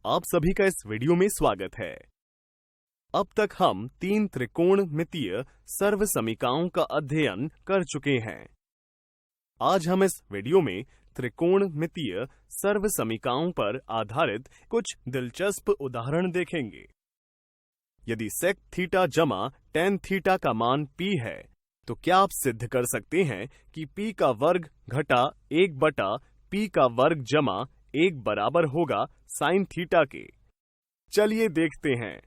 आप सभी का इस वीडियो में स्वागत है। अब तक हम 3 त्रिकोणमितीय सर्वसमीकाओं का अध्ययन कर चुके हैं। आज हम इस वीडियो में त्रिकोणमितीय सर्वसमीकाओं पर आधारित कुछ दिलचस्प उदाहरण देखेंगे। यदि सेक थीटा जमा टेन थीटा का मान p है, तो क्या आप सिद्ध कर सकते हैं कि p का वर्ग घटा 1 बटा p का वर्ग जमा 1 बराबर होगा साइन थीटा के? चलिए देखते हैं।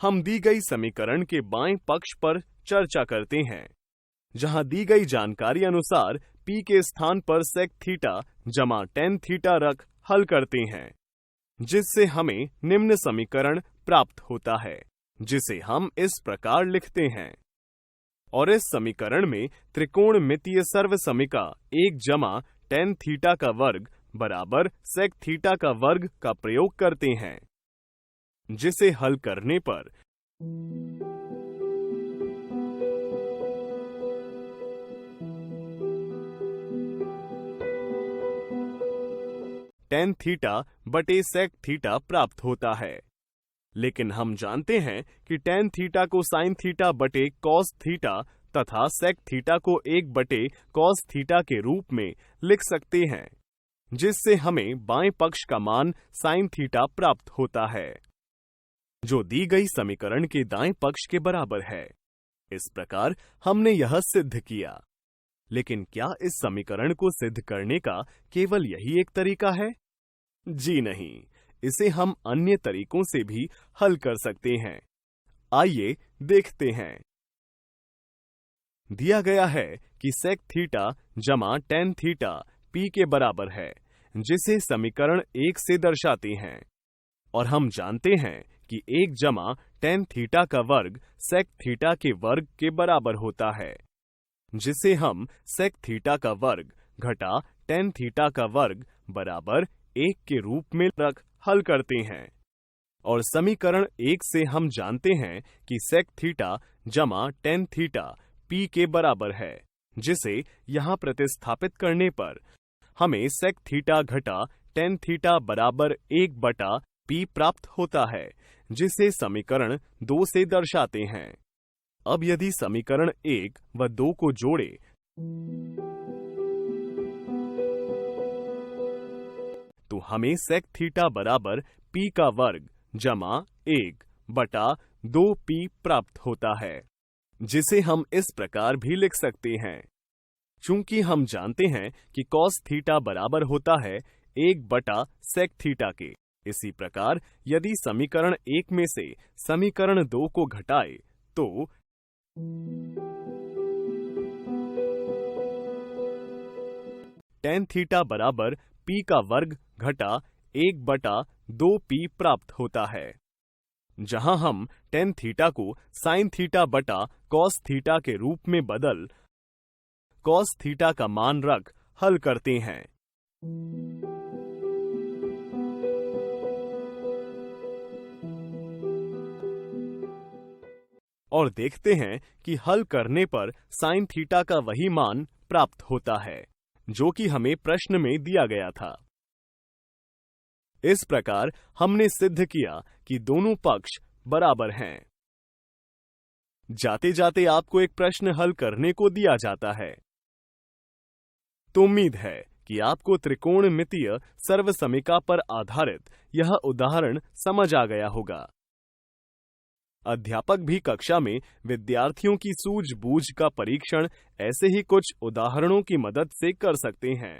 हम दी गई समीकरण के बाएं पक्ष पर चर्चा करते हैं, जहां दी गई जानकारी अनुसार p के स्थान पर सेक थीटा जमा टेन थीटा रख हल करते हैं, जिससे हमें निम्न समीकरण प्राप्त होता है, जिसे हम इस प्रकार लिखते हैं। और इस समीकरण में त्रिकोणमितीय सर्वसमीका 1 जमा टेन थीटा का वर्ग बराबर सेक थीटा का वर्ग का प्रयोग करते हैं, जिसे हल करने पर टेन थीटा बटे सेक थीटा प्राप्त होता है। लेकिन हम जानते हैं कि टेन थीटा को साइन थीटा बटे कॉस थीटा तथा सेक थीटा को 1 बटे कॉस थीटा के रूप में लिख सकते हैं, जिससे हमें बाएं पक्ष का मान साइन थीटा प्राप्त होता है, जो दी गई समीकरण के दाएं पक्ष के बराबर है। इस प्रकार हमने यह सिद्ध किया। लेकिन क्या इस समीकरण को सिद्ध करने का केवल यही एक तरीका है? जी नहीं, इसे हम अन्य तरीकों से भी हल कर सकते हैं। आइए देखते हैं। दिया गया है कि सेक थीटा जमा टेन थीटा p के बराबर है, जिसे समीकरण 1 से दर्शाते हैं। और हम जानते हैं कि 1 जमा टेन थीटा का वर्ग सेक थीटा के वर्ग के बराबर होता है, जिसे हम सेक थीटा का वर्ग घटा टेन थीटा का वर्ग बराबर 1 के रूप में रख हल करते हैं। और समीकरण 1 से हम जानते हैं कि सेक थीटा जमा टेन थीटा p के बराबर है, जिसे यहाँ प्रतिस्थापित करने पर हमें सेक थीटा घटा टेन थीटा बराबर 1 बटा p प्राप्त होता है, जिसे समीकरण 2 से दर्शाते हैं। अब यदि समीकरण 1 व 2 को जोड़े तो हमें सेक थीटा बराबर p का वर्ग जमा 1 बटा 2p प्राप्त होता है, जिसे हम इस प्रकार भी लिख सकते हैं। चूंकि हम जानते हैं कि कॉस थीटा बराबर होता है 1 बटा सेक थीटा के, इसी प्रकार यदि समीकरण 1 में से समीकरण 2 को घटाए तो टेन थीटा बराबर p का वर्ग घटा 1 बटा 2p प्राप्त होता है, जहां हम टेन थीटा को साइन थीटा बटा कॉस थीटा के रूप में बदल कॉस थीटा का मान रख हल करते हैं। और देखते हैं कि हल करने पर साइन थीटा का वही मान प्राप्त होता है, जो कि हमें प्रश्न में दिया गया था। इस प्रकार हमने सिद्ध किया कि दोनों पक्ष बराबर हैं। जाते जाते आपको एक प्रश्न हल करने को दिया जाता है, तो उम्मीद है कि आपको त्रिकोणमितीय सर्वसमीका पर आधारित यह उदाहरण समझ आ गया होगा। अध्यापक भी कक्षा में विद्यार्थियों की सूझबूझ का परीक्षण ऐसे ही कुछ उदाहरणों की मदद से कर सकते हैं।